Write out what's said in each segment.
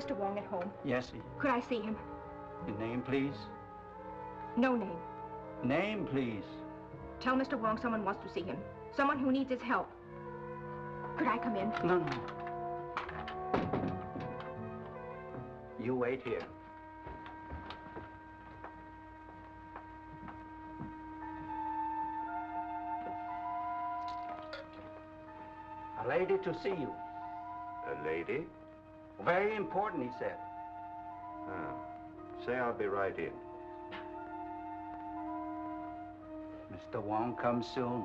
Mr. Wong at home? Yes. Could I see him? Your name, please? No name. Name, please. Tell Mr. Wong someone wants to see him. Someone who needs his help. Could I come in? No. You wait here. A lady to see you. A lady? Very important, he said. Say I'll be right in. Mr. Wong comes soon.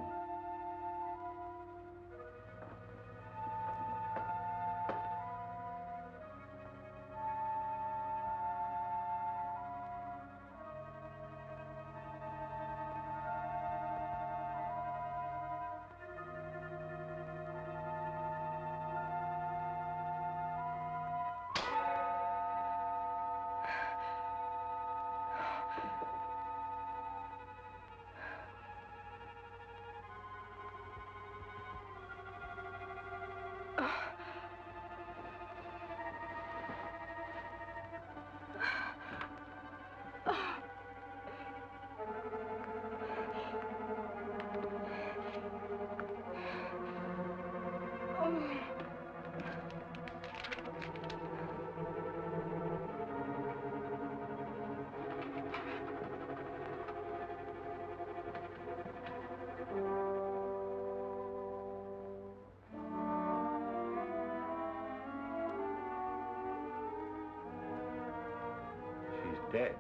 Dead.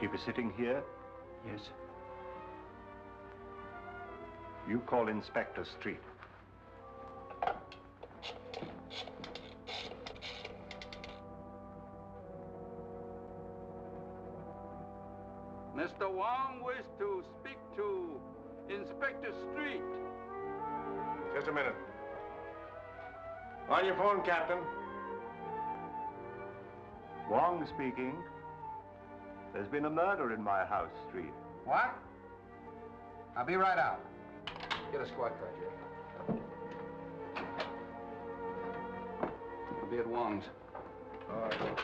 She was sitting here? Yes. You call Inspector Street. Mr. Wong wishes to speak to Inspector Street. Just a minute. On your phone, Captain. Wong speaking. There's been a murder in my house, Street. What? I'll be right out. Get a squad car, Jay. I'll be at Wong's. All right.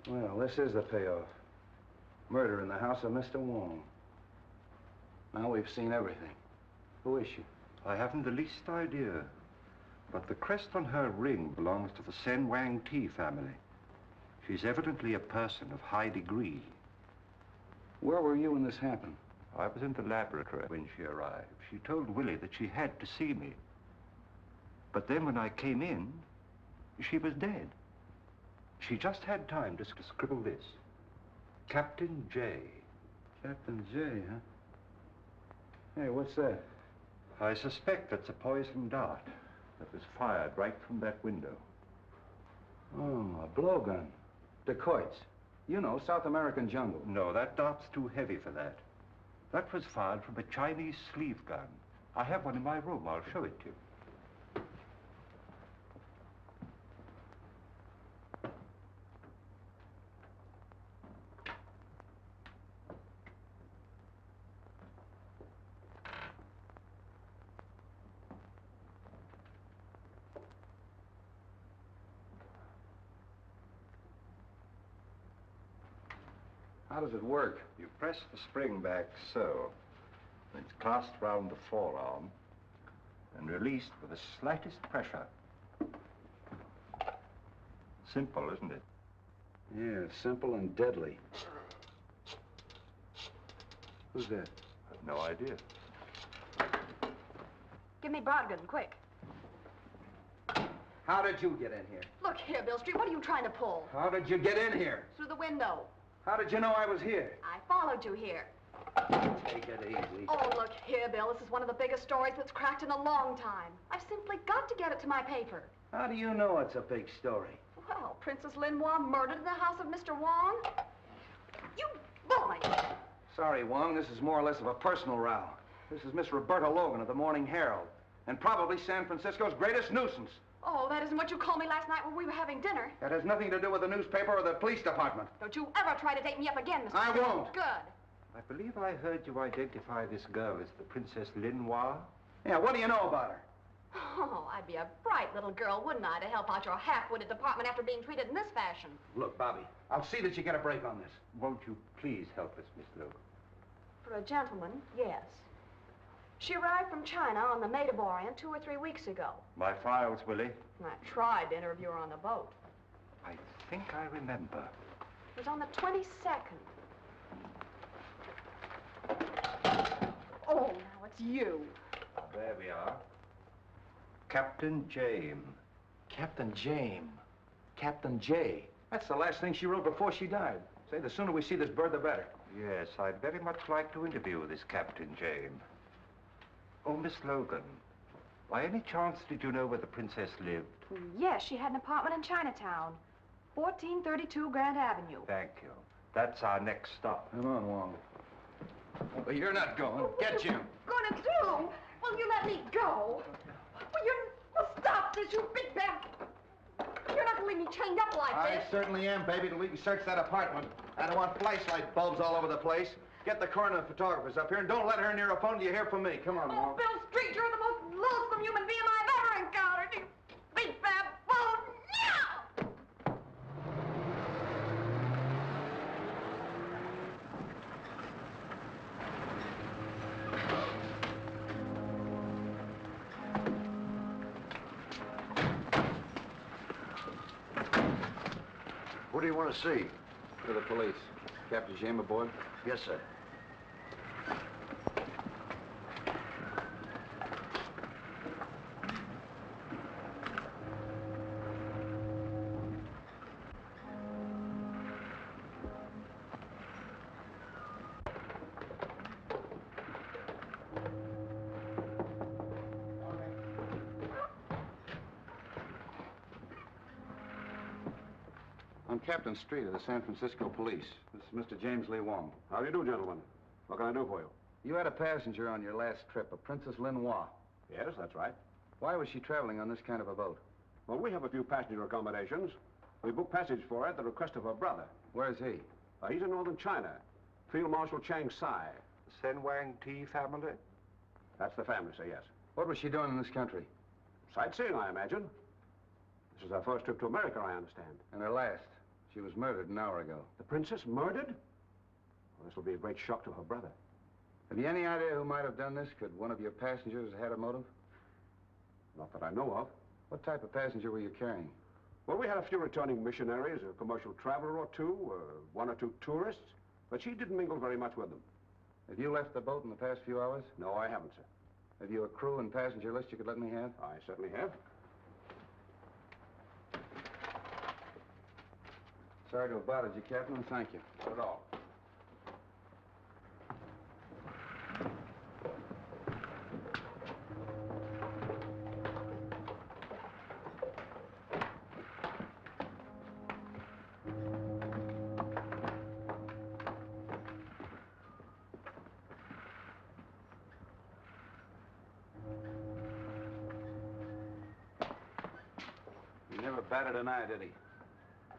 Well, this is the payoff. Murder in the house of Mr. Wong. Now we've seen everything. Who is she? I haven't the least idea. But the crest on her ring belongs to the Sen Wang Ti family. She's evidently a person of high degree. Where were you when this happened? I was in the laboratory when she arrived. She told Willie that she had to see me. But then when I came in, she was dead. She just had time to scribble this. Captain J. Captain J, huh? Hey, what's that? I suspect that's a poison dart that was fired right from that window. Oh, a blowgun. Dacoits. You know, South American jungle. No, that dart's too heavy for that. That was fired from a Chinese sleeve gun. I have one in my room. I'll show it to you. How does it work? You press the spring back so. It's clasped round the forearm and released with the slightest pressure. Simple, isn't it? Yeah, simple and deadly. Who's that? I've no idea. Give me Brodgan, quick. How did you get in here? Look here, Bill Street, what are you trying to pull? How did you get in here? Through the window. How did you know I was here? I followed you here. Take it easy. Oh, look here, Bill. This is one of the biggest stories that's cracked in a long time. I've simply got to get it to my paper. How do you know it's a big story? Well, Princess Lin Hwa murdered in the house of Mr. Wong. You bully! Sorry, Wong, this is more or less of a personal row. This is Miss Roberta Logan of the Morning Herald, and probably San Francisco's greatest nuisance. Oh, that isn't what you called me last night when we were having dinner. That has nothing to do with the newspaper or the police department. Don't you ever try to date me up again, Mr. I won't. Good. I believe I heard you identify this girl as the Princess Lin Hwa. Yeah, what do you know about her? Oh, I'd be a bright little girl, wouldn't I, to help out your half-witted department after being treated in this fashion. Look, Bobbie, I'll see that you get a break on this. Won't you please help us, Miss Logan? For a gentleman, yes. She arrived from China on the Maid of Orient 2 or 3 weeks ago. My files, Willie. I tried to interview her on the boat. I think I remember. It was on the 22nd. Oh, now it's you. There we are. Captain Jaime. Captain Jaime. Captain J. That's the last thing she wrote before she died. Say, the sooner we see this bird, the better. Yes, I'd very much like to interview this Captain Jaime. Oh, Miss Logan, by any chance did you know where the princess lived? Yes, she had an apartment in Chinatown, 1432 Grand Avenue. Thank you. That's our next stop. Come on, Wong. Well, you're not going. Get Jim. Gonna do? Will you let me go? Well, stop this, you big bad. You're not gonna leave me chained up like I this. certainly am, baby, till we can search that apartment. I don't want flashlight bulbs all over the place. Get the coroner and photographers up here, and don't let her near a phone till you hear from me. Come on, Oh, Wong. Bill Street, you're the most loathsome human being I've ever encountered. You big bad bone. No! What do you want to see? To the police. Captain Jaime aboard? Yes, sir. I'm Captain Street of the San Francisco Police. This is Mr. James Lee Wong. How do you do, gentlemen? What can I do for you? You had a passenger on your last trip, a Princess Lin Hwa. Yes, that's right. Why was she traveling on this kind of a boat? Well, we have a few passenger accommodations. We booked passage for her at the request of her brother. Where's he? He's in northern China. Field Marshal Chang Sai. The Sen Wang Ti family? That's the family, sir, yes. What was she doing in this country? Sightseeing, I imagine. This is her first trip to America, I understand. And her last. She was murdered an hour ago. The princess murdered? Well, this will be a great shock to her brother. Have you any idea who might have done this? Could one of your passengers have had a motive? Not that I know of. What type of passenger were you carrying? Well, we had a few returning missionaries, a commercial traveler or two, one or two tourists, but she didn't mingle very much with them. Have you left the boat in the past few hours? No, I haven't, sir. Have you a crew and passenger list you could let me have? I certainly have. Sorry to have bothered you, Captain, and thank you. Not at all. He never batted an eye, did he?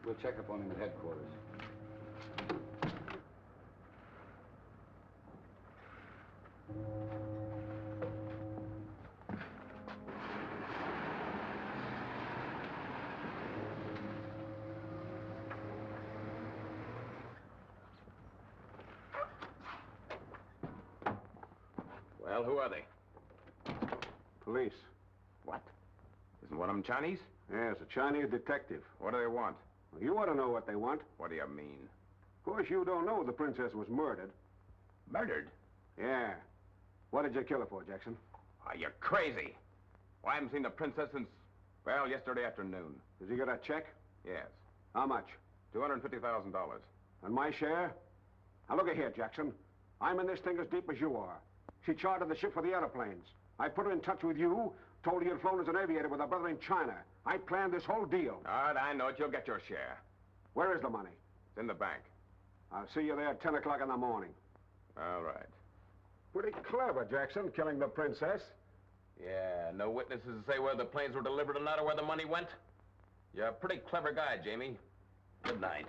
We'll check up on him at headquarters. Well, who are they? Police. What? Isn't one of them Chinese? Yes, a Chinese detective. What do they want? You ought to know what they want. What do you mean? Of course, you don't know the princess was murdered. Murdered? Yeah. What did you kill her for, Jackson? Are you crazy? Well, I haven't seen the princess since, well, yesterday afternoon. Did you get a check? Yes. How much? $250,000. And my share? Now, look here, Jackson. I'm in this thing as deep as you are. She chartered the ship for the airplanes. I put her in touch with you, told her you'd flown as an aviator with her brother in China. I planned this whole deal. All right, I know it. You'll get your share. Where is the money? It's in the bank. I'll see you there at 10 o'clock in the morning. All right. Pretty clever, Jackson, killing the princess. Yeah, no witnesses to say whether the planes were delivered or not or where the money went? You're a pretty clever guy, Jaime. Good night.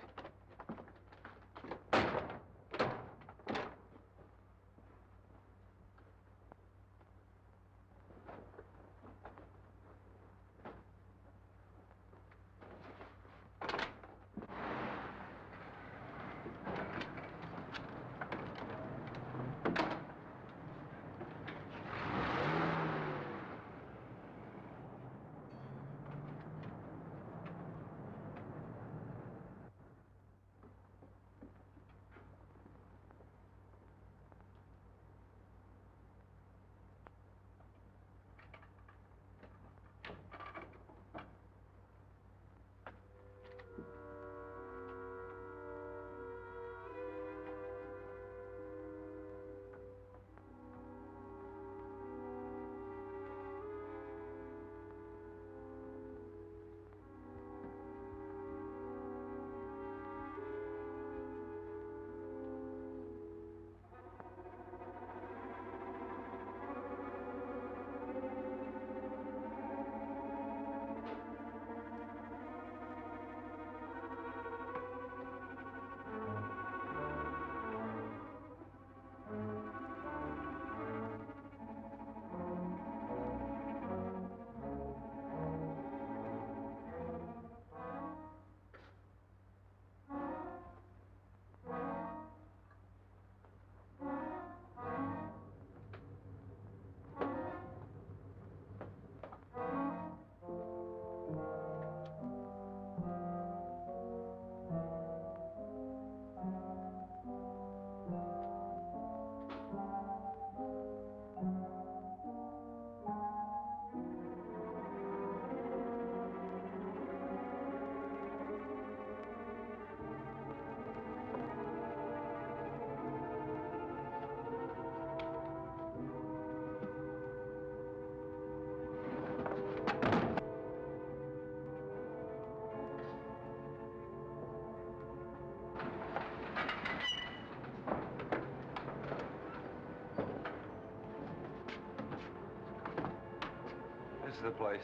This is the place.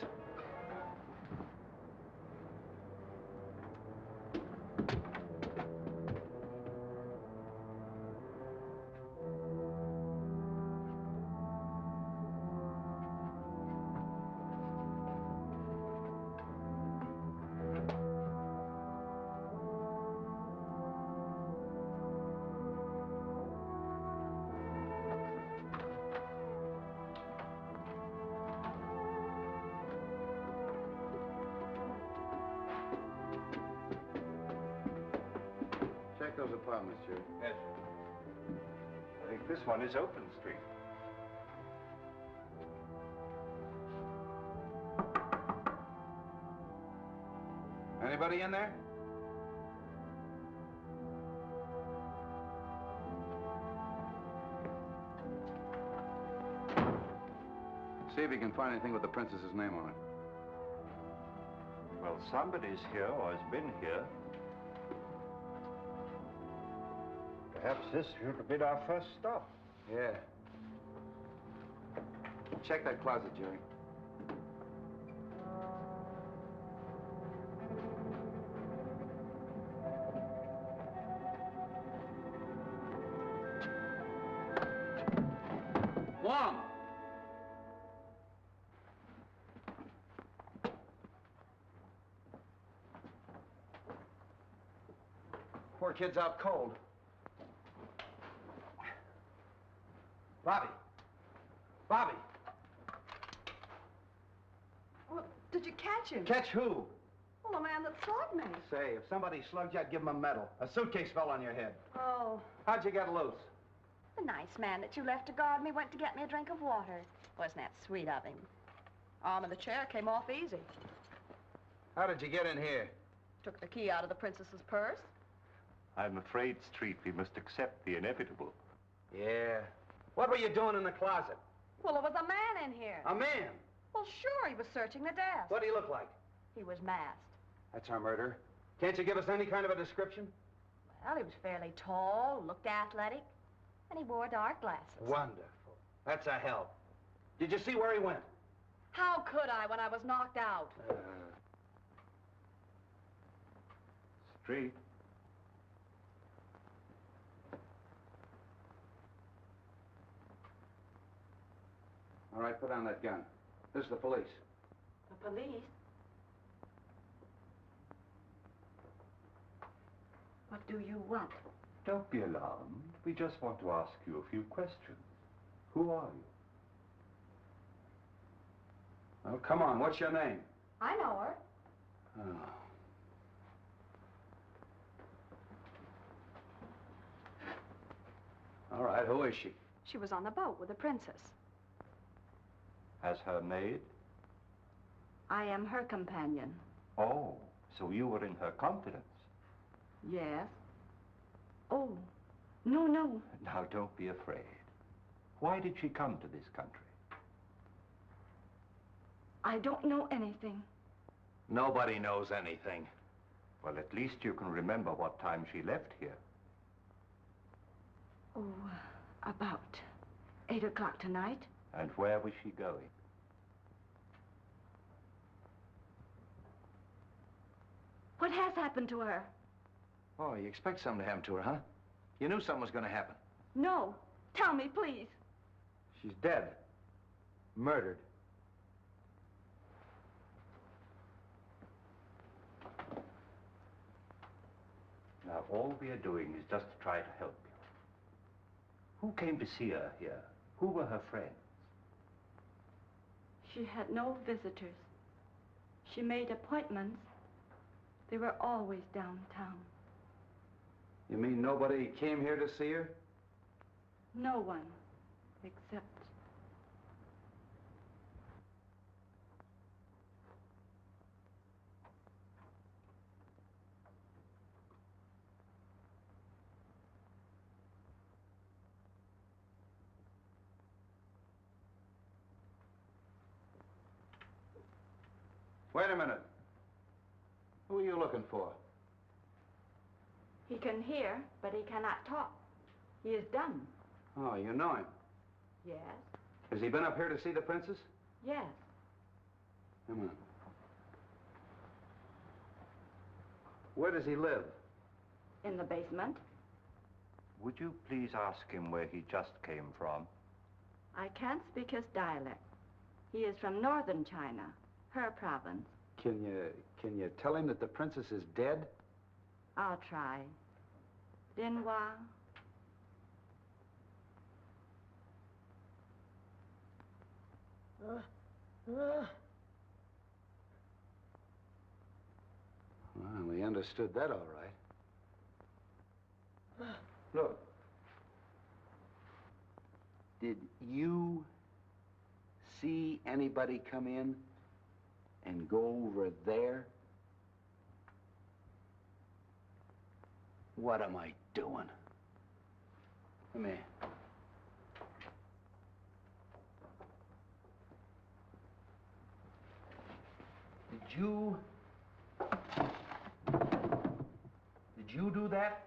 Check those apartments, Jerry. Yes. I think this one is open street. Anybody in there? See if you can find anything with the princess's name on it. Well, somebody's here or has been here. Perhaps this should have been our first stop. Yeah. Check that closet, Jerry. Wong! Poor kid's out cold. Bobbie! Bobbie! Well, did you catch him? Catch who? Well, the man that slugged me. Say, if somebody slugged you, I'd give him a medal. A suitcase fell on your head. Oh. How'd you get loose? The nice man that you left to guard me went to get me a drink of water. Wasn't that sweet of him? Arm of the chair came off easy. How did you get in here? Took the key out of the princess's purse. I'm afraid, Street, we must accept the inevitable. Yeah. What were you doing in the closet? Well, there was a man in here. A man? Well, sure, he was searching the desk. What did he look like? He was masked. That's our murderer. Can't you give us any kind of a description? Well, he was fairly tall, looked athletic, and he wore dark glasses. Wonderful. That's a help. Did you see where he went? How could I when I was knocked out? Street. All right, put down that gun. This is the police. The police? What do you want? Don't be alarmed. We just want to ask you a few questions. Who are you? Oh, come on. What's your name? I know her. Oh. All right, who is she? She was on the boat with the princess. As her maid? I am her companion. Oh, so you were in her confidence. Yes. Oh, no, no. Now, don't be afraid. Why did she come to this country? I don't know anything. Nobody knows anything. Well, at least you can remember what time she left here. Oh, about 8 o'clock tonight. And where was she going? What has happened to her? Oh, you expect something to happen to her, huh? You knew something was going to happen. No. Tell me, please. She's dead. Murdered. Now, all we are doing is just to try to help you. Who came to see her here? Who were her friends? She had no visitors. She made appointments. They were always downtown. You mean nobody came here to see her? No one, except... Wait a minute. Who are you looking for? He can hear, but he cannot talk. He is dumb. Oh, you know him. Yes. Has he been up here to see the princess? Yes. Come on. Where does he live? In the basement. Would you please ask him where he just came from? I can't speak his dialect. He is from northern China, her province. Can you tell him that the princess is dead? I'll try. Lin Hwa. Well, he understood that all right. Look. Did you see anybody come in and go over there? What am I doing? Come here. Did you do that?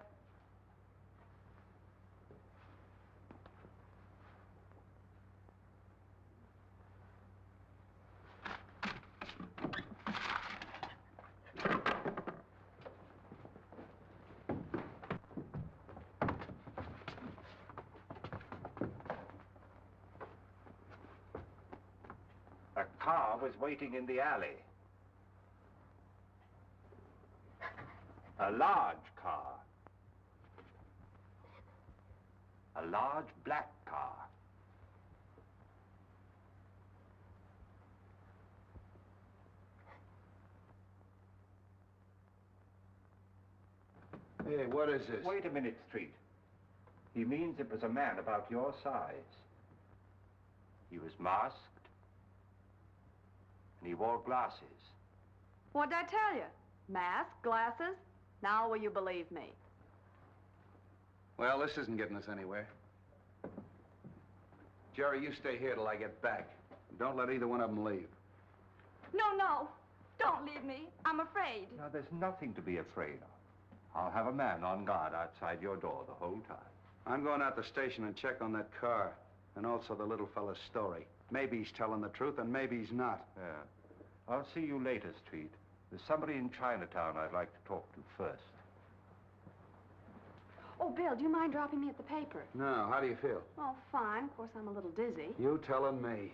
A car was waiting in the alley. A large car. A large black car. Hey, what is this? Wait a minute, Street. He means it was a man about your size. He was masked, and he wore glasses. What'd I tell you? Mask, glasses? Now will you believe me? Well, this isn't getting us anywhere. Jerry, you stay here till I get back. Don't let either one of them leave. No. Don't leave me. I'm afraid. Now, there's nothing to be afraid of. I'll have a man on guard outside your door the whole time. I'm going out the station and check on that car, and also the little fella's story. Maybe he's telling the truth, and maybe he's not. Yeah. I'll see you later, Street. There's somebody in Chinatown I'd like to talk to first. Oh, Bill, do you mind dropping me at the paper? No, how do you feel? Oh, fine. Of course, I'm a little dizzy. You telling me.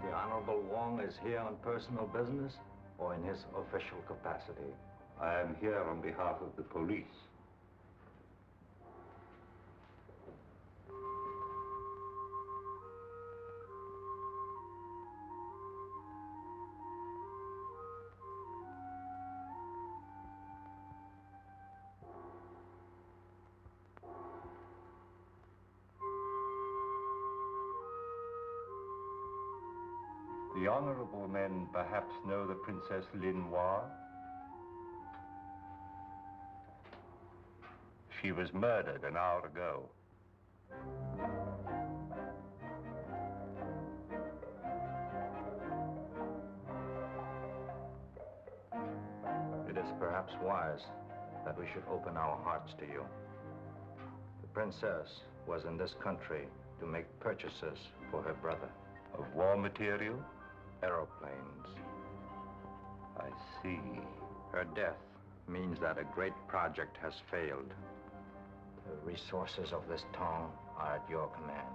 The Honorable Wong is here on personal business or in his official capacity? I am here on behalf of the police. The honorable men perhaps know the Princess Lin Hwa? She was murdered an hour ago. It is perhaps wise that we should open our hearts to you. The princess was in this country to make purchases for her brother. Of war material? Aeroplanes. I see. Her death means that a great project has failed. The resources of this tong are at your command.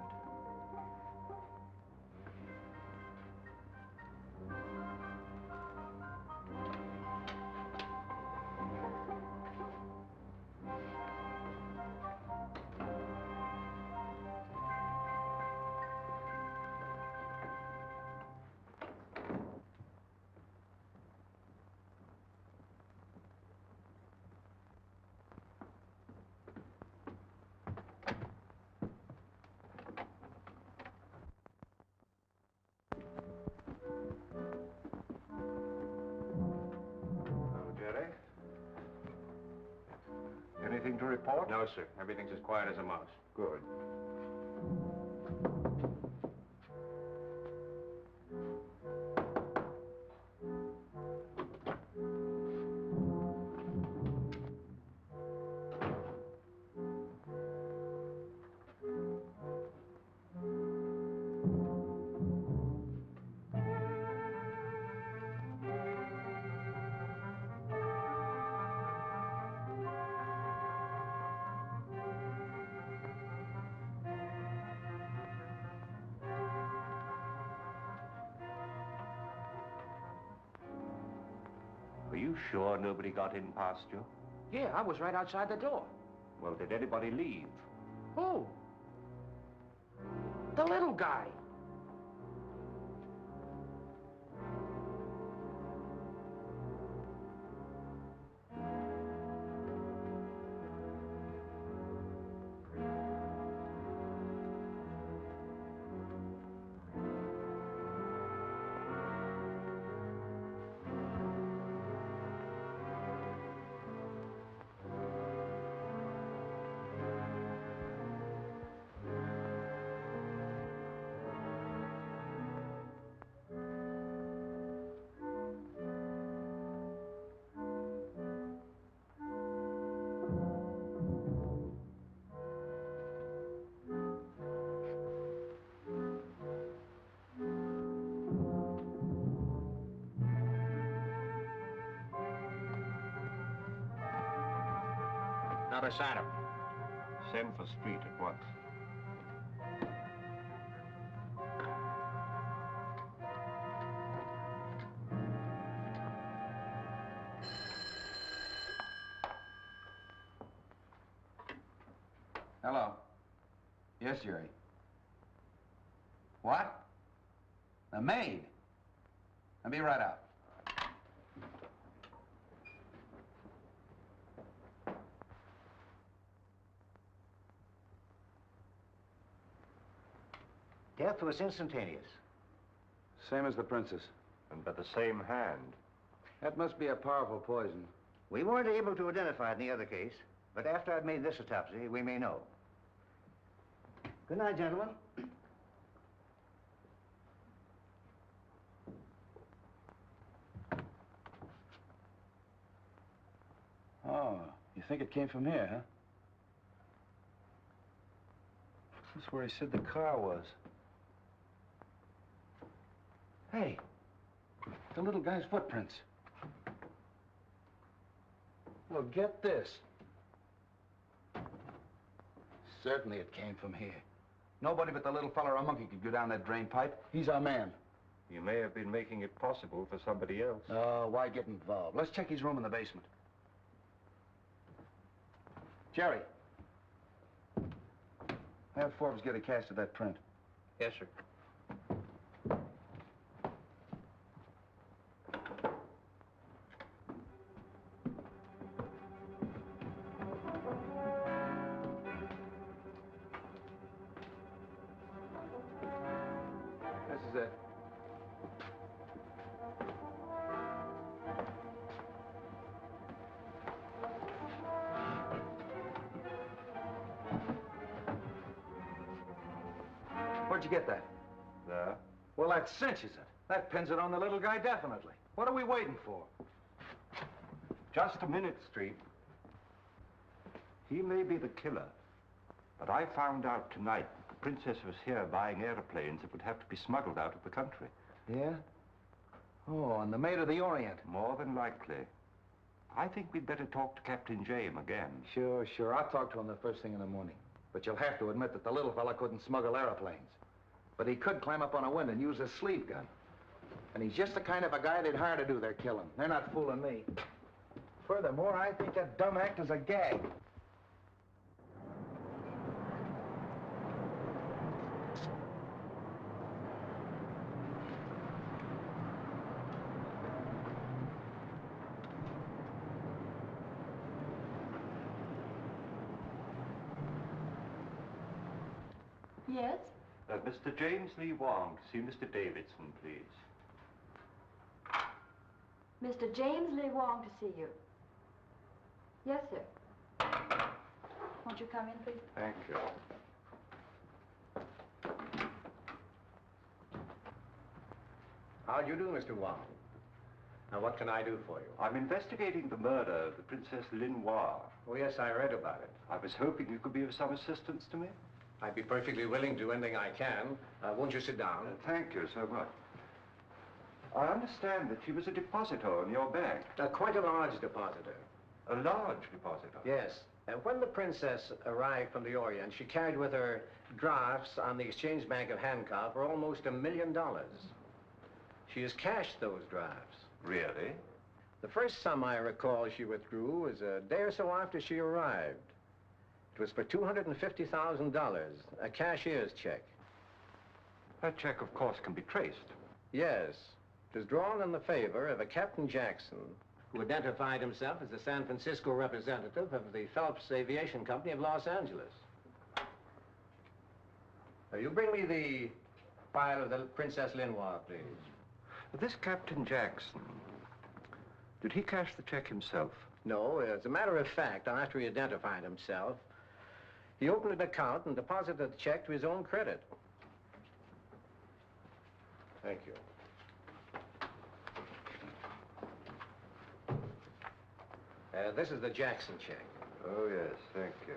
Anything to report? No, sir. Everything's as quiet as a mouse. Good. Are you sure nobody got in past you? Yeah, I was right outside the door. Well, did anybody leave? Who? The little guy. Not a sign of him. Send for Street at once. Hello. Yes, Jerry. What? The maid? I'll be right out. Death was instantaneous. Same as the princess. And by the same hand. That must be a powerful poison. We weren't able to identify it in the other case, but after I've made this autopsy, we may know. Good night, gentlemen. Oh, you think it came from here, huh? This is where he said the car was. Hey, the little guy's footprints. Well, get this. Certainly it came from here. Nobody but the little fella or a monkey could go down that drain pipe. He's our man. You may have been making it possible for somebody else. Oh, why get involved? Let's check his room in the basement. Jerry. Have Forbes get a cast of that print. Yes, sir. This is it. Where'd you get that? There. Well, that cinches it. That pins it on the little guy definitely. What are we waiting for? Just a minute, Street. He may be the killer, but I found out tonight that the princess was here buying airplanes that would have to be smuggled out of the country. Yeah? Oh, and the Maid of the Orient. More than likely. I think we'd better talk to Captain Jaime again. Sure, sure. I'll talk to him the first thing in the morning. But you'll have to admit that the little fella couldn't smuggle airplanes. But he could climb up on a window and use his sleeve gun. And he's just the kind of a guy they'd hire to do their killing. They're not fooling me. Furthermore, I think that dumb act is a gag. Yes? Mr. James Lee Wong, to see Mr. Davidson, please. Mr. James Lee Wong to see you. Yes, sir. Won't you come in, please? Thank you. How do you do, Mr. Wong? Now, what can I do for you? I'm investigating the murder of the Princess Lin Hwa. Oh, yes, I read about it. I was hoping you could be of some assistance to me. I'd be perfectly willing to do anything I can. Won't you sit down? Thank you so much. I understand that she was a depositor in your bank. Quite a large depositor. A large depositor? Yes. When the princess arrived from the Orient, she carried with her drafts on the Exchange Bank of Hancock for almost $1 million. She has cashed those drafts. Really? The first sum I recall she withdrew was a day or so after she arrived. It was for $250,000, a cashier's check. That check, of course, can be traced. Yes. It was drawn in the favor of a Captain Jackson, who identified himself as the San Francisco representative of the Phelps Aviation Company of Los Angeles. You bring me the file of the Princess Lin Hwa, please. This Captain Jackson, did he cash the check himself? No, as a matter of fact, after he identified himself, he opened an account and deposited the check to his own credit. Thank you. This is the Jackson check. Oh, yes, thank you.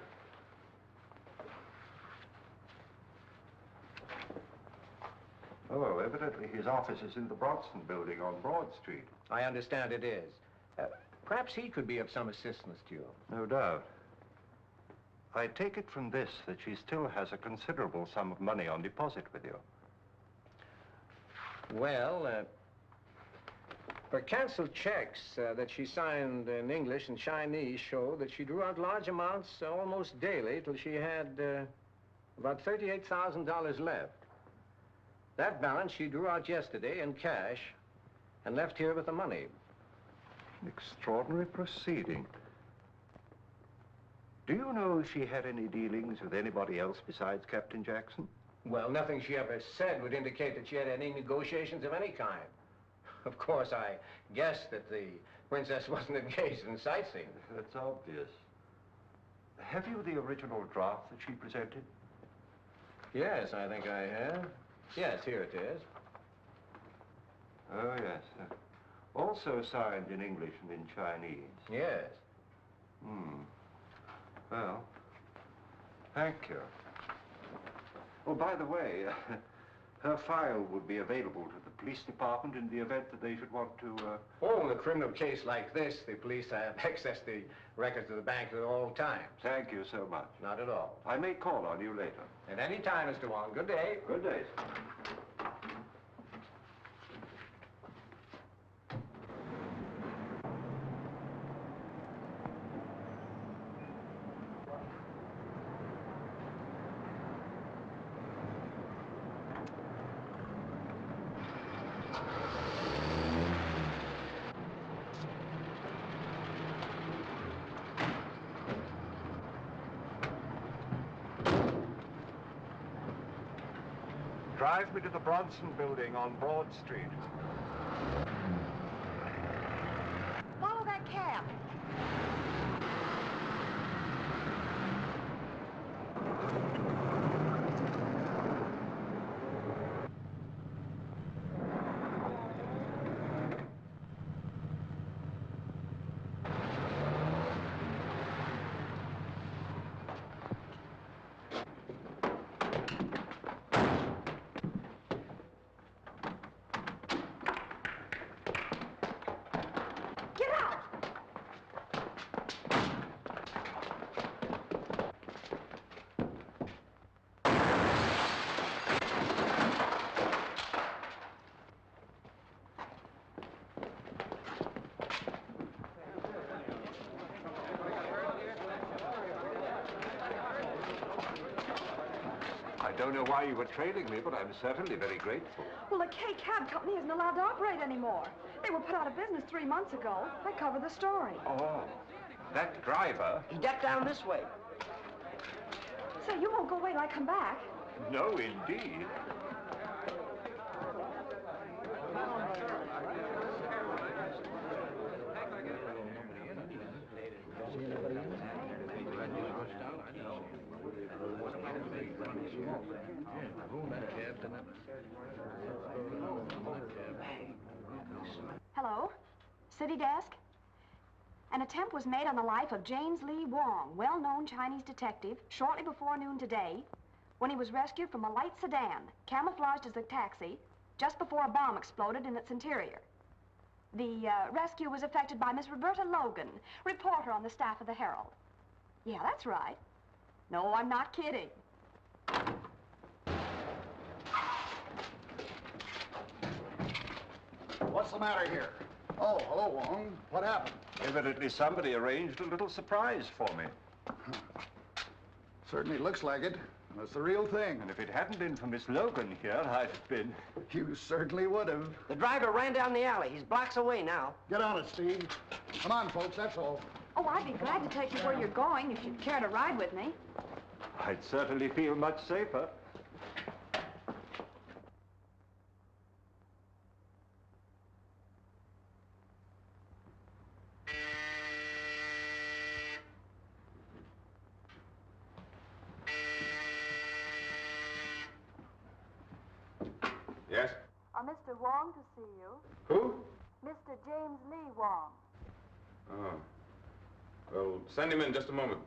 Oh, well, evidently his office is in the Bronson building on Broad Street. I understand it is. Perhaps he could be of some assistance to you. No doubt. I take it from this that she still has a considerable sum of money on deposit with you. Well, her canceled checks that she signed in English and Chinese show that she drew out large amounts almost daily till she had about $38,000 left. That balance she drew out yesterday in cash and left here with the money. An extraordinary proceeding. Do you know if she had any dealings with anybody else besides Captain Jackson? Well, nothing she ever said would indicate that she had any negotiations of any kind. Of course, I guessed that the princess wasn't engaged in sightseeing. That's obvious. Have you the original draft that she presented? Yes, I think I have. Yes, here it is. Oh, yes. Also signed in English and in Chinese. Yes. Well, thank you. Oh, by the way, her file would be available to the police department in the event that they should want to, Oh, in a criminal case like this, the police have access to the records of the bank at all times. Thank you so much. Not at all. I may call on you later. At any time, Mr. Wong. Good day. Good day, sir. Drive me to the Bronson building on Broad Street. Follow that cab. I don't know why you were trailing me, but I'm certainly very grateful. Well, the K Cab Company isn't allowed to operate anymore. They were put out of business 3 months ago. I covered the story. Oh, that driver? He ducked down this way. Say, you won't go away till I come back. No, indeed. Hello? City desk? An attempt was made on the life of James Lee Wong, well-known Chinese detective, shortly before noon today, when he was rescued from a light sedan, camouflaged as a taxi, just before a bomb exploded in its interior. The rescue was effected by Miss Roberta Logan, reporter on the staff of the Herald. Yeah, that's right. No, I'm not kidding. What's the matter here? Oh, hello, Wong. What happened? Evidently somebody arranged a little surprise for me. Certainly looks like it. That's the real thing. And if it hadn't been for Miss Logan here, I'd have been... You certainly would have. The driver ran down the alley. He's blocks away now. Get on it, Steve. Come on, folks, that's all. Oh, I'd be glad to take you where you're going if you'd care to ride with me. I'd certainly feel much safer. Yes? Mr. Wong to see you. Who? Mr. James Lee Wong. Oh. Well, send him in just a moment.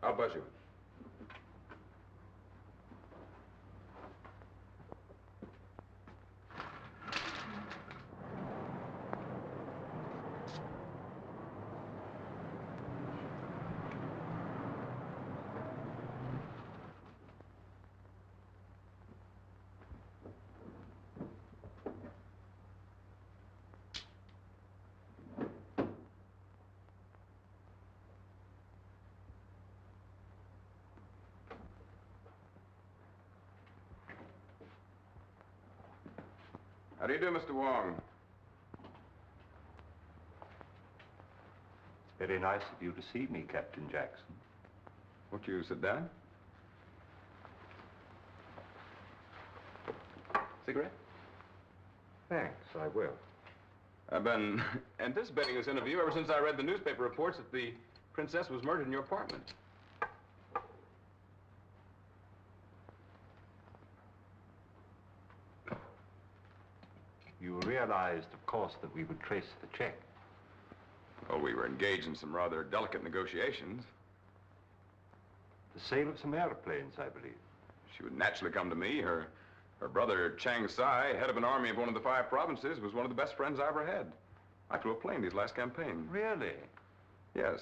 I'll buzz you. How do you do, Mr. Wong? Very nice of you to see me, Captain Jackson. Won't you sit down? Cigarette? Thanks, I will. I've been anticipating this interview ever since I read the newspaper reports that the princess was murdered in your apartment. You realized, of course, that we would trace the check. Well, we were engaged in some rather delicate negotiations. The sale of some airplanes, I believe. She would naturally come to me. Her brother, Chang Sai, head of an army of one of the 5 provinces, was one of the best friends I ever had. I flew a plane his last campaign. Really? Yes.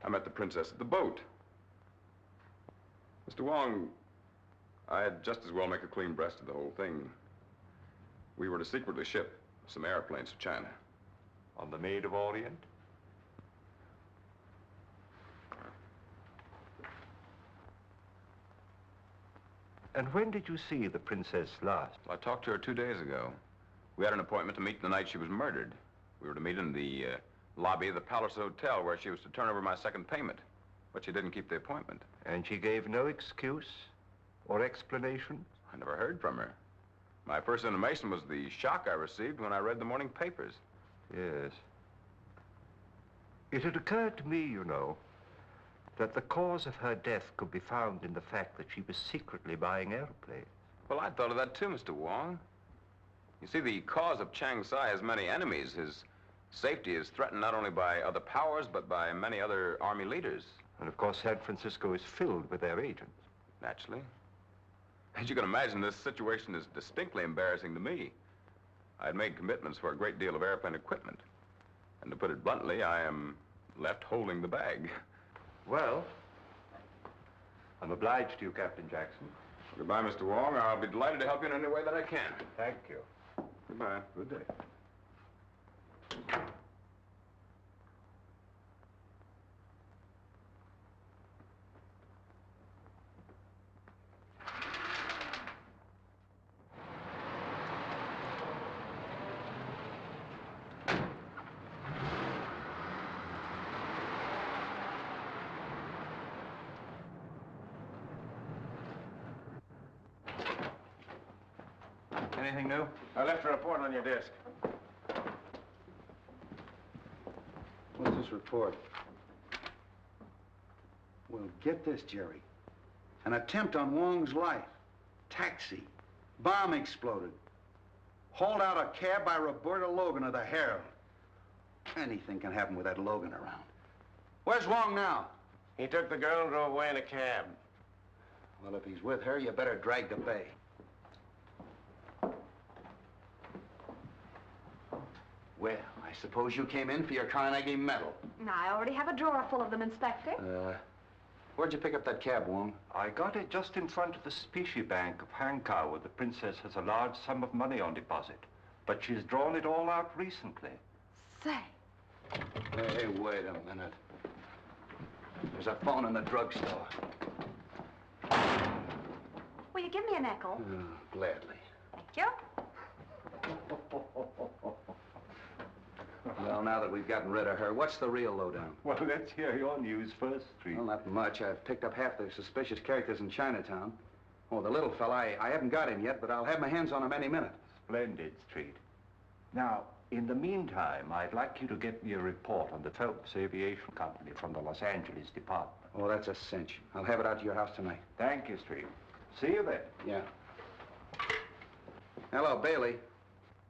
I met the princess at the boat. Mr. Wong, I'd just as well make a clean breast of the whole thing. We were to secretly ship some airplanes to China. On the Maid of Orient? And when did you see the princess last? Well, I talked to her 2 days ago. We had an appointment to meet the night she was murdered. We were to meet in the lobby of the Palace Hotel where she was to turn over my second payment. But she didn't keep the appointment. And she gave no excuse or explanation? I never heard from her. My first intimation was the shock I received when I read the morning papers. Yes. It had occurred to me, you know, that the cause of her death could be found in the fact that she was secretly buying airplanes. Well, I thought of that too, Mr. Wong. You see, the cause of Chang Sai has many enemies. His safety is threatened not only by other powers, but by many other army leaders. And of course, San Francisco is filled with their agents. Naturally. As you can imagine, this situation is distinctly embarrassing to me. I had made commitments for a great deal of airplane equipment. And to put it bluntly, I am left holding the bag. Well, I'm obliged to you, Captain Jackson. Goodbye, Mr. Wong. I'll be delighted to help you in any way that I can. Thank you. Goodbye. Good day. Anything new? I left a report on your desk. What's this report? Well, get this, Jerry. An attempt on Wong's life. Taxi. Bomb exploded. Hauled out a cab by Roberta Logan of the Herald. Anything can happen with that Logan around. Where's Wong now? He took the girl and drove away in a cab. Well, if he's with her, you better drag the bay. Well, I suppose you came in for your Carnegie Medal. I already have a drawer full of them, Inspector. Where'd you pick up that cab, Wong? I got it just in front of the Specie Bank of Hankow, where the princess has a large sum of money on deposit. But she's drawn it all out recently. Say. Hey, wait a minute. There's a phone in the drugstore. Will you give me a nickel? Gladly. Thank you. Well, now that we've gotten rid of her, what's the real lowdown? Well, let's hear your news first, Street. Well, not much. I've picked up half the suspicious characters in Chinatown. Oh, the little fella, I haven't got him yet, but I'll have my hands on him any minute. Splendid, Street. Now, in the meantime, I'd like you to get me a report on the Phelps Aviation Company from the Los Angeles department. Oh, that's a cinch. I'll have it out to your house tonight. Thank you, Street. See you then. Yeah. Hello, Bailey.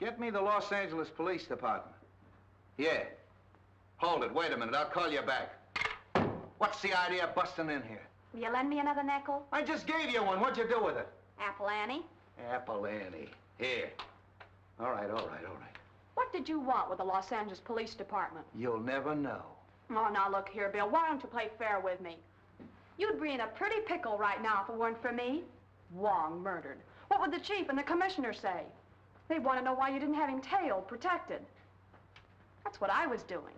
Get me the Los Angeles Police Department. Yeah. Hold it. Wait a minute. I'll call you back. What's the idea of busting in here? Will you lend me another nickel? I just gave you one. What'd you do with it? Apple Annie. Apple Annie. Here. All right. What did you want with the Los Angeles Police Department? You'll never know. Oh, now look here, Bill. Why don't you play fair with me? You'd be in a pretty pickle right now if it weren't for me. Wong murdered. What would the chief and the commissioner say? They'd want to know why you didn't have him tailed, protected. That's what I was doing.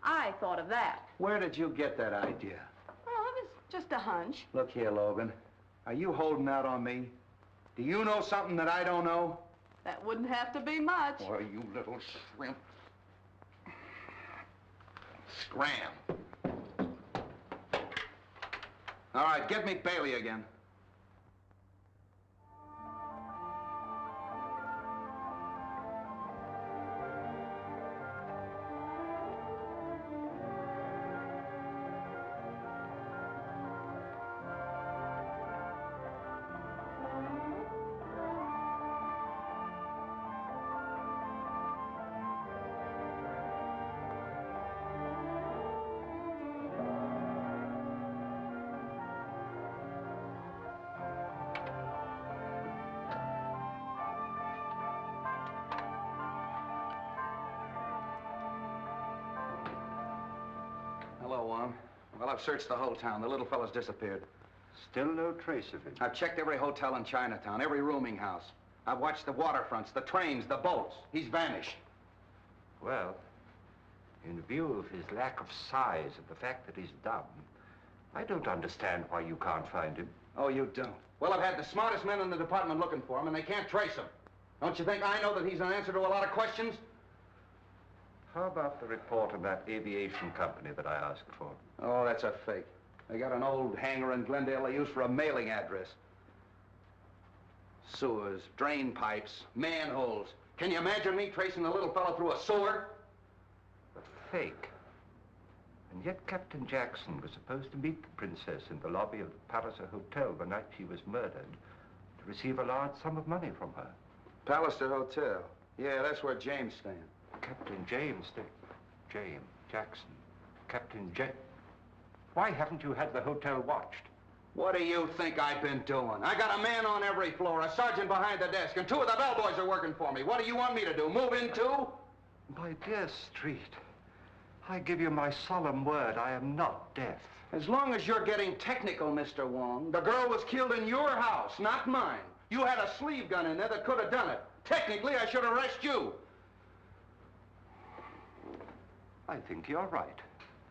I thought of that. Where did you get that idea? Well, it was just a hunch. Look here, Logan. Are you holding out on me? Do you know something that I don't know? That wouldn't have to be much. Boy, you little shrimp. Scram. All right, get me Bailey again. Hello, Wong. Well, I've searched the whole town. The little fella's disappeared. Still no trace of him. I've checked every hotel in Chinatown, every rooming house. I've watched the waterfronts, the trains, the boats. He's vanished. Well, in view of his lack of size and the fact that he's dumb, I don't understand why you can't find him. Oh, you don't? Well, I've had the smartest men in the department looking for him, and they can't trace him. Don't you think I know that he's an answer to a lot of questions? How about the report on that aviation company that I asked for? Oh, that's a fake. They got an old hangar in Glendale they use for a mailing address. Sewers, drain pipes, manholes. Can you imagine me tracing the little fellow through a sewer? A fake. And yet Captain Jackson was supposed to meet the princess in the lobby of the Palliser Hotel the night she was murdered to receive a large sum of money from her. Palliser Hotel. Yeah, that's where James stands. Captain James, James Jackson. Captain Why haven't you had the hotel watched? What do you think I've been doing? I got a man on every floor, a sergeant behind the desk, and 2 of the bellboys are working for me. What do you want me to do, move in too? My dear Street, I give you my solemn word, I am not deaf. As long as you're getting technical, Mr. Wong, the girl was killed in your house, not mine. You had a sleeve gun in there that could have done it. Technically, I should arrest you. I think you're right.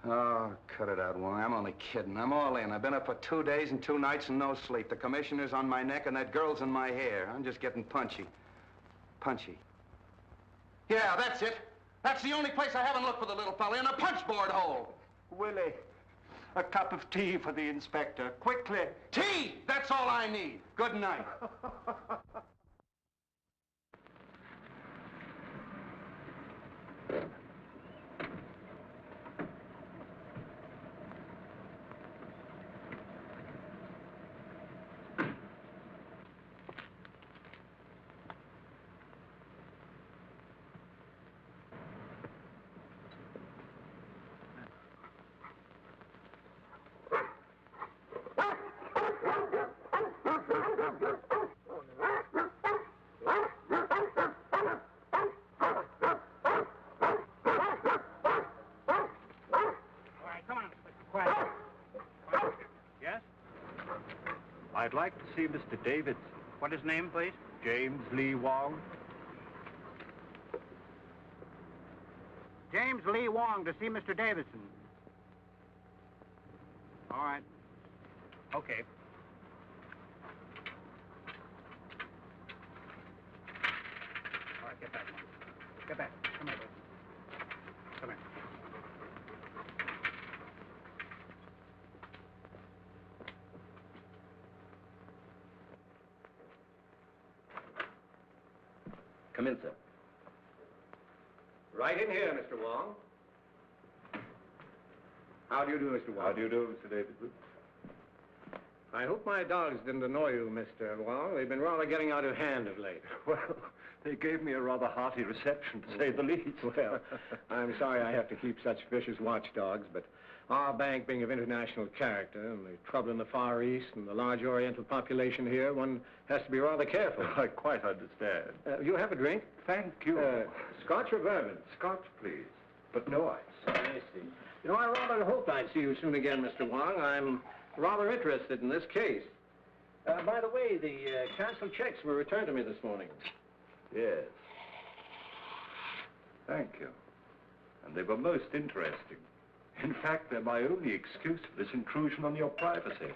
Oh, cut it out, Wong. I'm only kidding. I'm all in. I've been up for 2 days and 2 nights and no sleep. The commissioner's on my neck and that girl's in my hair. I'm just getting punchy. Punchy. Yeah, that's it. That's the only place I haven't looked for the little fella, in a punchboard hole. Willie, a cup of tea for the inspector, quickly. Tea! That's all I need. Good night. I'd like to see Mr. Davidson. What is his name, please? James Lee Wong. James Lee Wong to see Mr. Davidson. All right. Okay. All right, get back. Get back. Come here, please. Come here. Come in, sir. Right in here, Mr. Wong. How do you do, Mr. Wong? How do you do, Mr. Davidson? I hope my dogs didn't annoy you, Mr. Wong. They've been rather getting out of hand of late. Well, they gave me a rather hearty reception, to say the least. Well, I'm sorry I have to keep such vicious watchdogs, but our bank being of international character and the trouble in the Far East and the large Oriental population here, one has to be rather careful. I quite understand. You have a drink? Thank you. Scotch or bourbon? Scotch, please, but no ice. I see. You know, I rather hoped I'd see you soon again, Mr. Wong. I'm rather interested in this case. By the way, the canceled checks were returned to me this morning. Yes. Thank you. And they were most interesting. In fact, they're my only excuse for this intrusion on your privacy.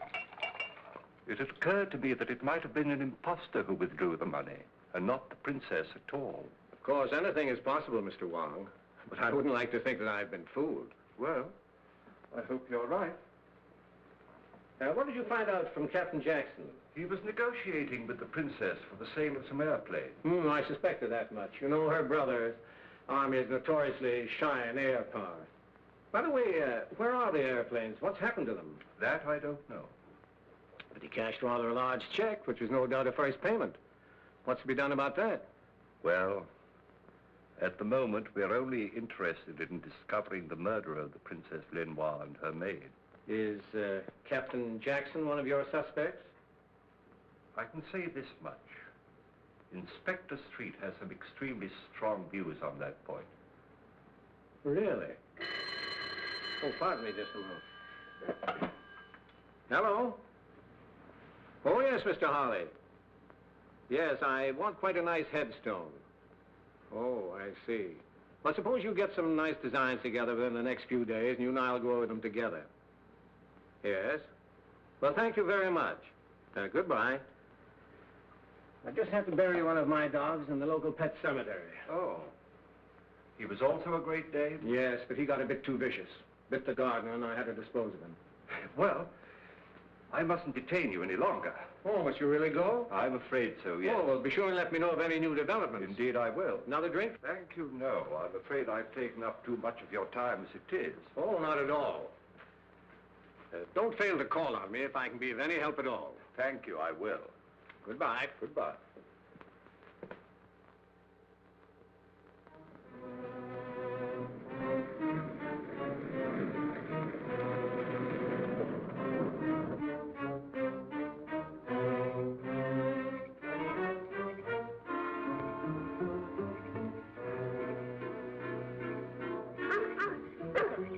It had occurred to me that it might have been an imposter who withdrew the money. and not the princess at all. Of course, anything is possible, Mr. Wong, but I wouldn't like to think that I've been fooled. Well, I hope you're right. What did you find out from Captain Jackson? He was negotiating with the princess for the sale of some airplanes. I suspected that much. You know, her brother's army is notoriously shy in air power. By the way, where are the airplanes? What's happened to them? That I don't know. But he cashed rather a large check, which was no doubt a first payment. What's to be done about that? Well, at the moment, we're only interested in discovering the murderer of the Princess Lin Hwa and her maid. Is Captain Jackson one of your suspects? I can say this much. Inspector Street has some extremely strong views on that point. Really? Oh, pardon me just a moment. Hello? Oh, yes, Mr. Holly. Yes, I want quite a nice headstone. Oh, I see. Well, suppose you get some nice designs together within the next few days, and you and I'll go over them together. Yes? Well, thank you very much. Goodbye. I just have to bury one of my dogs in the local pet cemetery. Oh. He was also a great Dave? Yes, but he got a bit too vicious. Bit the gardener, and I had to dispose of him. Well, I mustn't detain you any longer. Oh, must you really go? I'm afraid so, yes. Oh, well, be sure and let me know of any new developments. Indeed, I will. Another drink? Thank you, no. I'm afraid I've taken up too much of your time as it is. Oh, not at all. Don't fail to call on me if I can be of any help at all. Thank you, I will. Goodbye. Goodbye.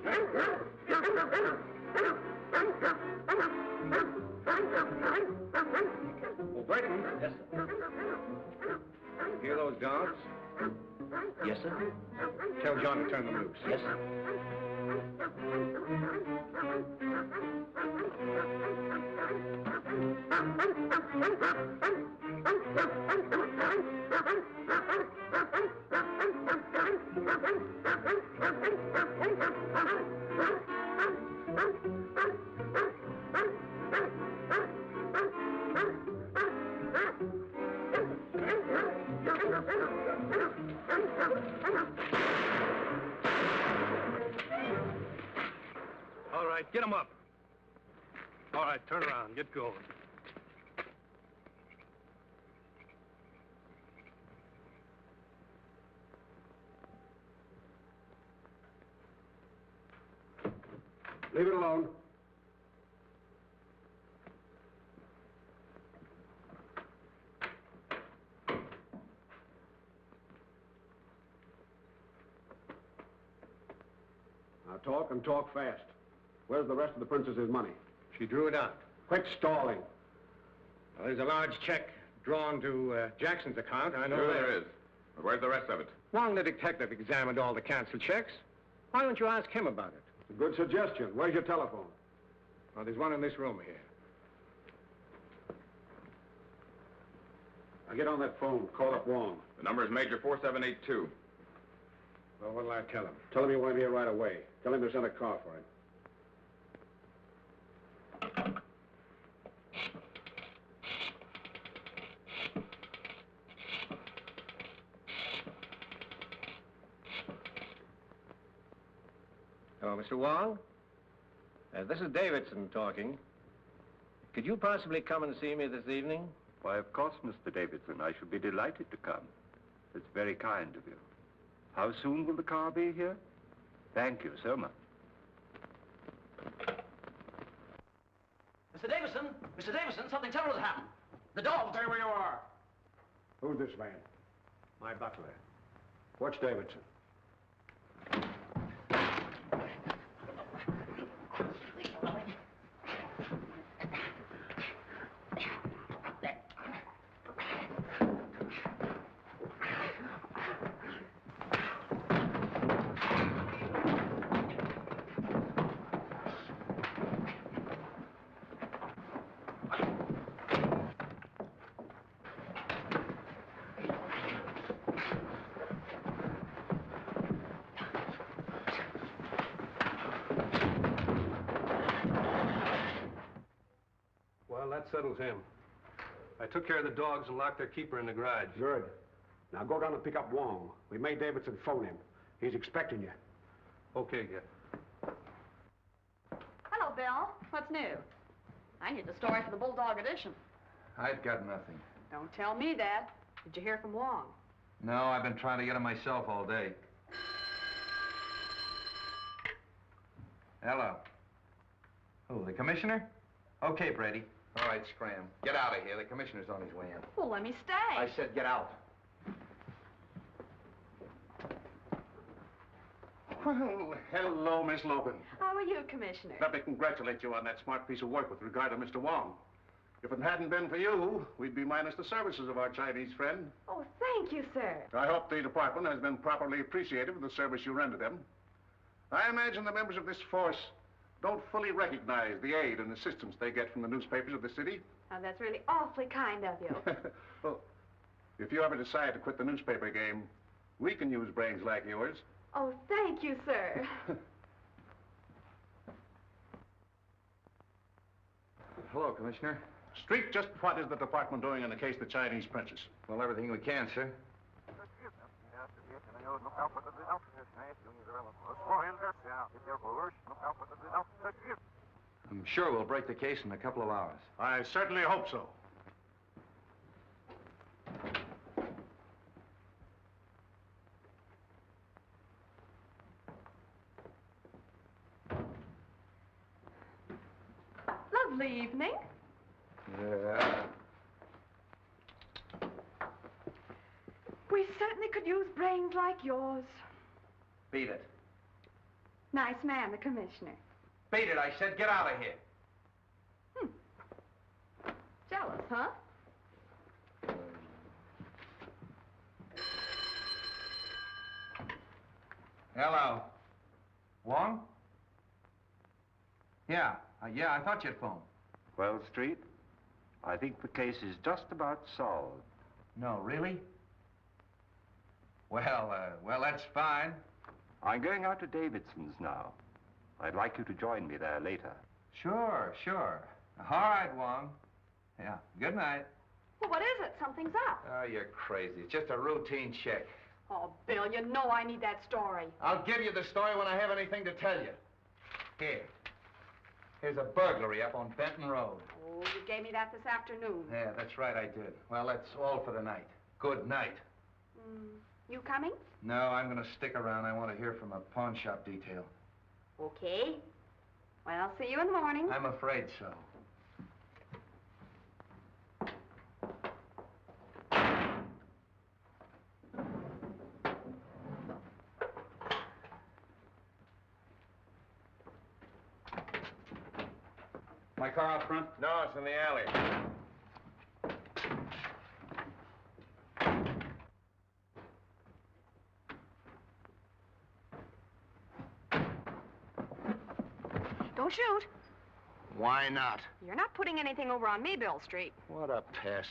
Yes, sir. Hear those dogs? Yes, sir. Tell John to turn them loose. Yes, sir. All right, get them up. All right, turn around, get going. Leave it alone. Now talk and talk fast. Where's the rest of the princess's money? She drew it out. Quit stalling. Well, there's a large check drawn to Jackson's account. I know Sure that. there is. But where's the rest of it? Wong, the detective, examined all the canceled checks. Why don't you ask him about it? It's a good suggestion. Where's your telephone? Well, there's one in this room here. Now get on that phone. Call up Wong. The number is Major 4782. Well, what'll I tell him? Tell him you want him here right away. Tell him to send a car for him. Hello, Mr. Wong? This is Davidson talking. Could you possibly come and see me this evening? Why, of course, Mr. Davidson. I should be delighted to come. It's very kind of you. How soon will the car be here? Thank you so much. Mr. Davidson! Mr. Davidson, something terrible has happened. The dog, stay where you are. Who's this man? My butler. What's Davidson? That settles him. I took care of the dogs and locked their keeper in the garage. Good. Now go down and pick up Wong. We made Davidson phone him. He's expecting you. Okay, Gap. Hello, Bill. What's new? I need the story for the Bulldog edition. I've got nothing. Don't tell me that. Did you hear from Wong? No, I've been trying to get him myself all day. Hello. Who, the commissioner? Okay, Brady. All right, scram. Get out of here. The commissioner's on his way in. Well, let me stay. I said get out. Well, hello, Miss Logan. How are you, Commissioner? Let me congratulate you on that smart piece of work with regard to Mr. Wong. If it hadn't been for you, we'd be minus the services of our Chinese friend. Oh, thank you, sir. I hope the department has been properly appreciative of the service you render them. I imagine the members of this force don't fully recognize the aid and assistance they get from the newspapers of the city. Oh, that's really awfully kind of you. Well, if you ever decide to quit the newspaper game, we can use brains like yours. Oh, thank you, sir. Hello, Commissioner. Street, just what is the department doing in the case of the Chinese princess? Well, everything we can, sir. I'm sure we'll break the case in a couple of hours. I certainly hope so. Lovely evening. Yeah. We certainly could use brains like yours. Beat it. Nice man, the commissioner. Beat it, I said. Get out of here. Jealous, huh? Hello. Wong? Yeah, I thought you'd phone. Well, Street, I think the case is just about solved. No, really? Well, that's fine. I'm going out to Davidson's now. I'd like you to join me there later. Sure. All right, Wong. Yeah, good night. Well, what is it? Something's up. Oh, you're crazy. It's just a routine check. Oh, Bill, you know I need that story. I'll give you the story when I have anything to tell you. Here's a burglary up on Benton Road. Oh, you gave me that this afternoon. Yeah, that's right, I did. Well, that's all for the night. Good night. You coming? No, I'm going to stick around. I want to hear from a pawn shop detail. Okay. Well, I'll see you in the morning. I'm afraid so. My car out front? No, it's in the alley. Don't shoot. Why not? You're not putting anything over on me, Bill Street. What a pest.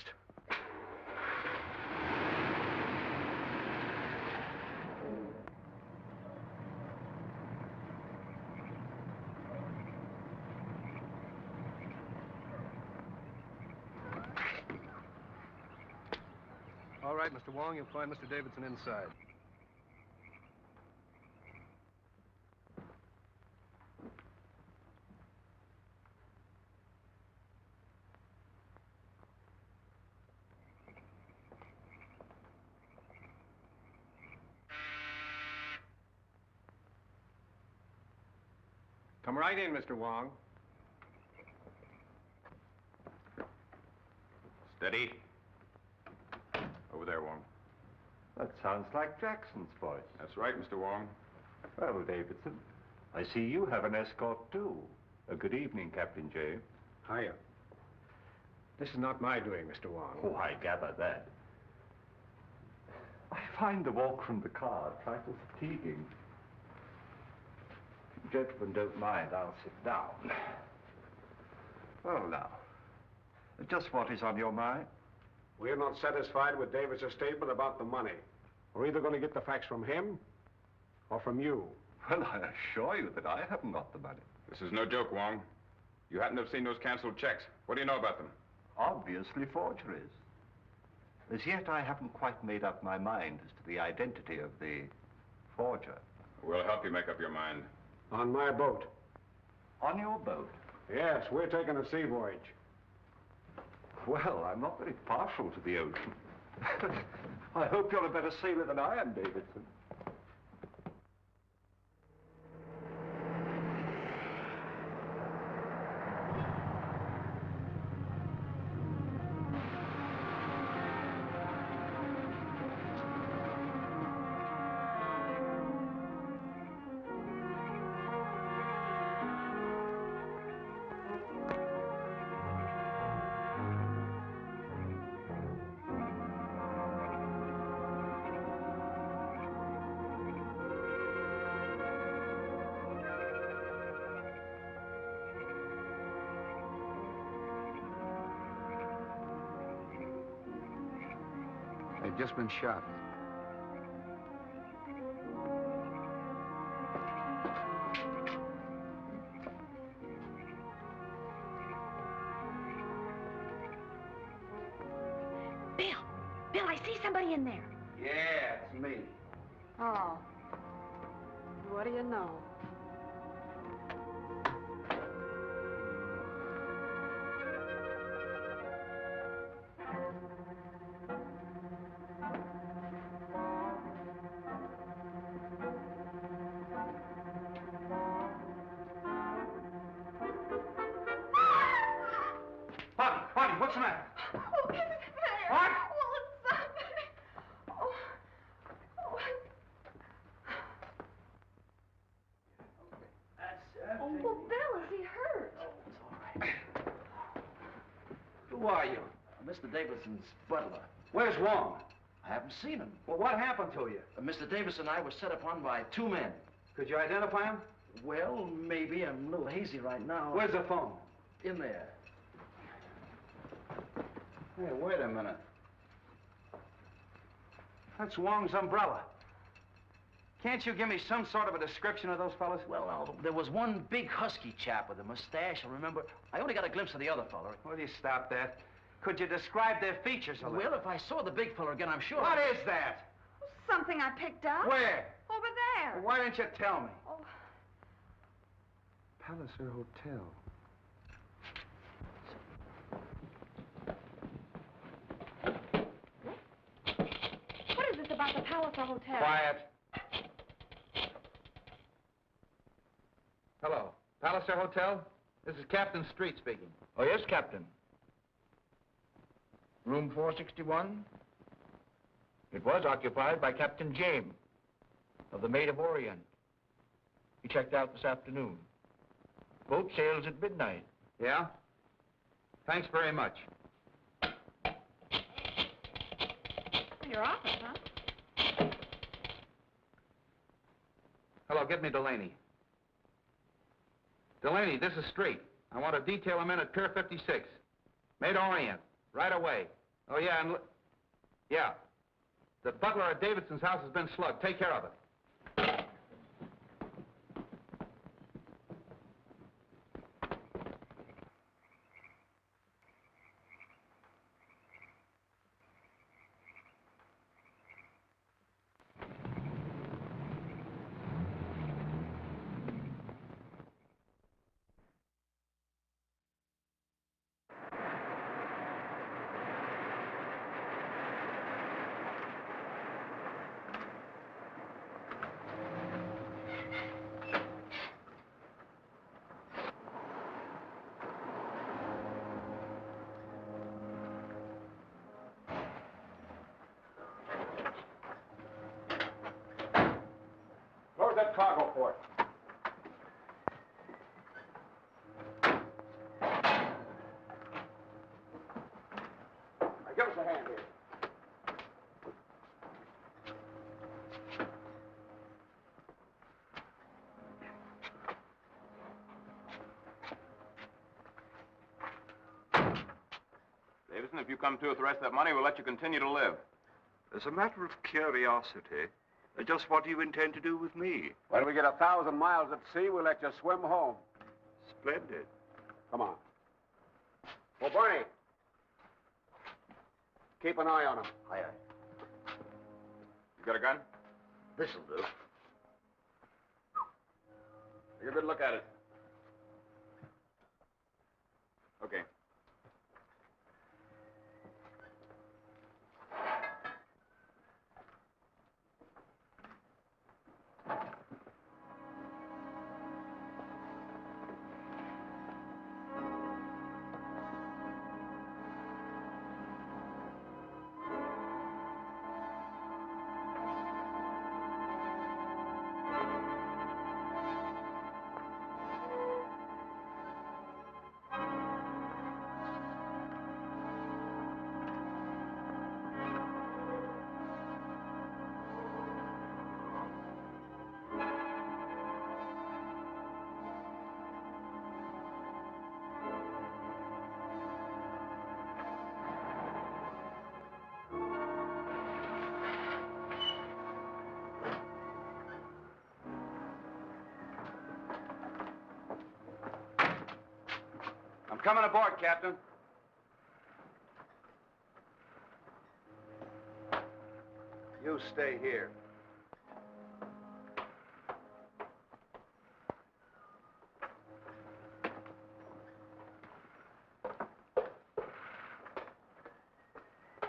All right, Mr. Wong, you'll find Mr. Davidson inside. Come right in, Mr. Wong. Steady. Over there, Wong. That sounds like Jackson's voice. That's right, Mr. Wong. Well, Davidson, I see you have an escort, too. Good evening, Captain James. Hiya. This is not my doing, Mr. Wong. Oh, I gather that. I find the walk from the car a trifle fatiguing. If you gentlemen don't mind, I'll sit down. Well, now, just what is on your mind? We're not satisfied with David's statement about the money. We're either going to get the facts from him or from you. Well, I assure you that I haven't got the money. This is no joke, Wong. You happen to have seen those canceled checks. What do you know about them? obviously forgeries. As yet, I haven't quite made up my mind as to the identity of the forger. We'll help you make up your mind. On my boat. On your boat? Yes, we're taking a sea voyage. Well, I'm not very partial to the ocean. I hope you're a better sailor than I am, Davidson. They've just been shot. Bill, I see somebody in there. Yeah, it's me. Oh. What do you know? Bobbie, what's the matter? Oh, is it there? What? Well, it's something. Oh. Oh, well, Bill, is he hurt? Who are you? Mr. Davidson's butler. Where's Wong? I haven't seen him. Well, what happened to you? Mr. Davidson and I were set upon by two men. Could you identify him? Well, maybe. I'm a little hazy right now. Where's the phone? In there. Hey, wait a minute. That's Wong's umbrella. Can't you give me some sort of a description of those fellas? Well, now, there was one big husky chap with a mustache, I remember. I only got a glimpse of the other fella. Will you stop that? Could you describe their features a little? Well, if I saw the big fella again, I'm sure. What is that? Something I picked up. Where? Over there. Well, why didn't you tell me? Oh. Palliser Hotel. What is this about the Palliser Hotel? Quiet. Hello. Palliser Hotel? This is Captain Street speaking. Oh, yes, Captain. Room 461? It was occupied by Captain Jaime of the Maid of Orient. He checked out this afternoon. Boat sails at midnight. Yeah? Thanks very much. Your office, huh? Hello, get me Delaney. Delaney, this is Street. I want to detail him in at Pier 56. Maid Orient, right away. Oh, yeah, and... yeah. The butler at Davidson's house has been slugged. Take care of it. Close that cargo port. Now, give us a hand here. Davidson, if you come to with the rest of that money, we'll let you continue to live. As a matter of curiosity, just what do you intend to do with me? When we get 1,000 miles at sea, we'll let you swim home. Splendid. Come on. Oh, Barney, Keep an eye on him. Aye, aye. You got a gun? This'll do. Take a good look at it. Okay. I'm coming aboard, Captain. You stay here.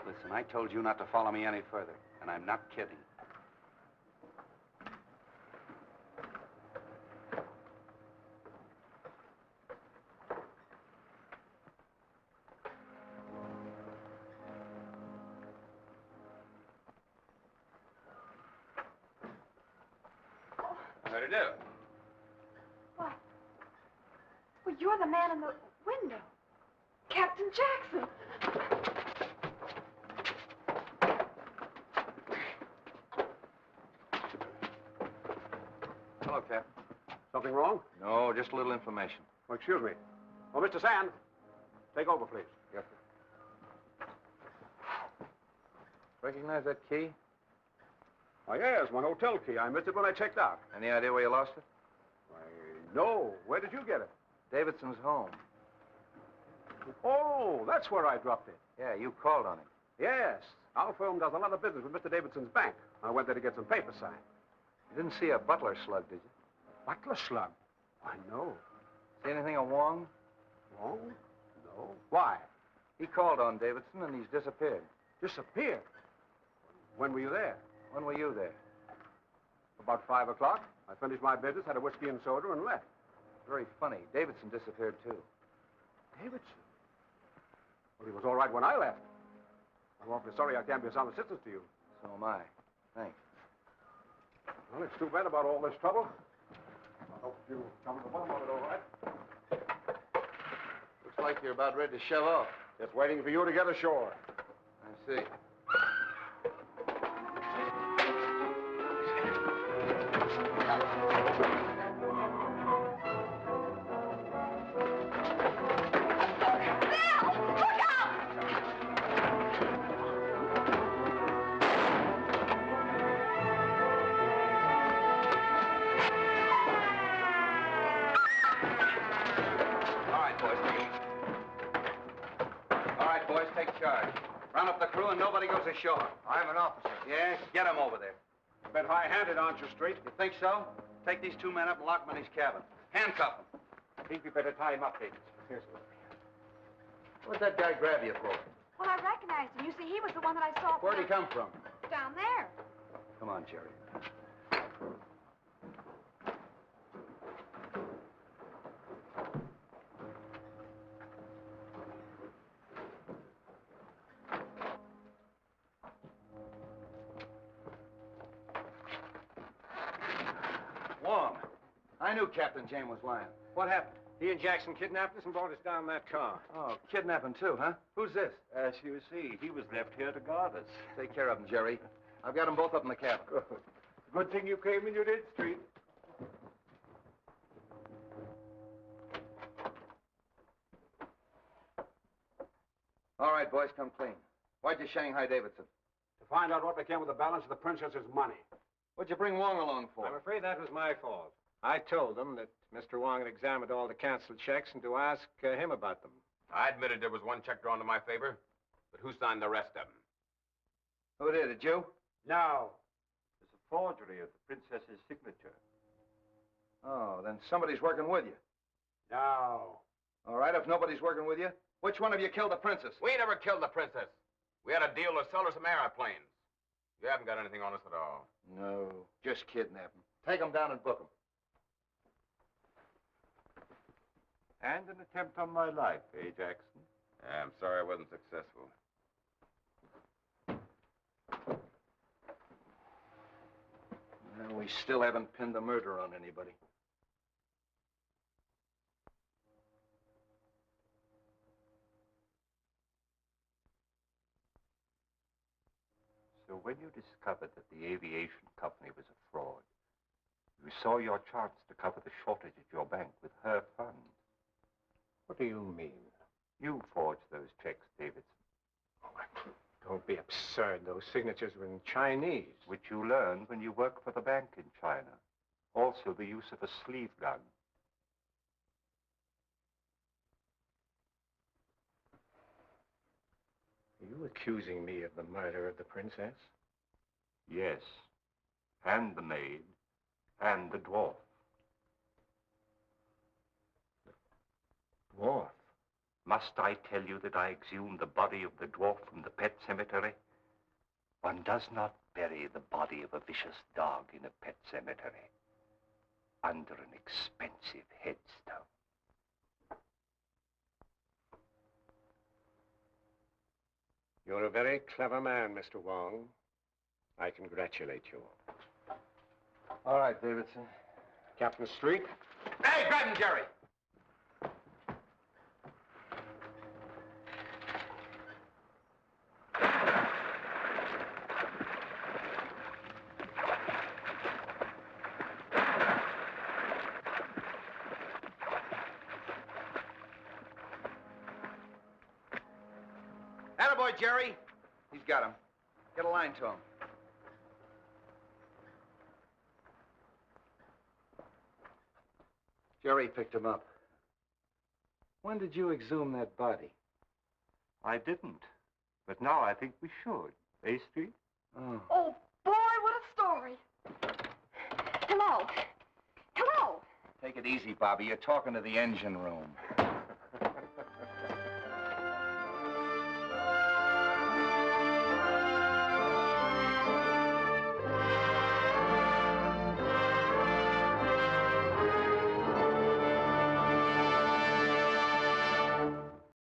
Listen, I told you not to follow me any further, and I'm not kidding. How'd do? What? Well, you're the man in the window. Captain Jackson. Hello, Cap. Something wrong? No, just a little information. Oh, excuse me. Oh, Mr. Sand, take over, please. Yes, sir. Recognize that key? Oh, yes, my hotel key. I missed it when I checked out. Any idea where you lost it? Why, no. Where did you get it? Davidson's home. Oh, that's where I dropped it. Yeah, you called on him. Yes. Our firm does a lot of business with Mr. Davidson's bank. I went there to get some papers signed. You didn't see a butler slug, did you? Butler slug? I know. See anything of Wong? Wong? No. Why? He called on Davidson and he's disappeared. Disappeared? When were you there? When were you there? About 5 o'clock. I finished my business, had a whiskey and soda, and left. Very funny. Davidson disappeared, too. Davidson? Well, he was all right when I left. I'm awfully sorry I can't be of some assistance to you. So am I. Thanks. Well, it's too bad about all this trouble. I hope you come to the bottom of it all right. Looks like you're about ready to shove off. Just waiting for you to get ashore. I see. Ashore. I'm an officer. Yes, get him over there. A bit high-handed, aren't you, Straight? You think so? Take these two men up and lock them in his cabin. Handcuff them. I think we better tie him up, Davis. Here's the... What'd that guy grab you for? Well, I recognized him. You see, he was the one that I saw. Where'd he come from? Down there. Come on, Jerry. Wong, I knew Captain James was lying. What happened? He and Jackson kidnapped us and brought us down in that car. Oh, kidnapping too, huh? Who's this? As you see, he was left here to guard us. Take care of him, Jerry. I've got them both up in the cabin. Good. Good thing you came when you did, Street. All right, boys, come clean. Why'd you Shanghai Davidson? To find out what became of the balance of the princess's money. What'd you bring Wong along for? I'm afraid that was my fault. I told them that Mr. Wong had examined all the canceled checks and to ask him about them. I admitted there was one check drawn to my favor, but who signed the rest of them? Who did it, you? No. It's a forgery of the princess's signature. Oh, then somebody's working with you. No. All right, if nobody's working with you, which one of you killed the princess? We never killed the princess. We had a deal to sell her some airplanes. You haven't got anything on us at all. No, just kidnap them. Take them down and book them. And an attempt on my life, eh, Jackson? I'm sorry I wasn't successful. Well, we still haven't pinned the murder on anybody. So when you discovered that the aviation company was a fraud, you saw your chance to cover the shortage at your bank with her funds. What do you mean? You forged those checks, Davidson. Oh, don't be absurd. Those signatures were in Chinese. Which you learned when you worked for the bank in China. Also the use of a sleeve gun. Are you accusing me of the murder of the princess? Yes. And the maid. And the dwarf. Dwarf? Must I tell you that I exhumed the body of the dwarf from the pet cemetery? One does not bury the body of a vicious dog in a pet cemetery under an expensive headstone. You're a very clever man, Mr. Wong. I congratulate you. All right, Davidson. Captain Street? Hey, grab him, Jerry! Attaboy, Jerry. He's got him. Get a line to him. Jerry picked him up. When did you exhume that body? I didn't. But now I think we should. Eh, Street? Oh. Oh, boy, what a story. Hello. Hello. Take it easy, Bobbie. You're talking to the engine room.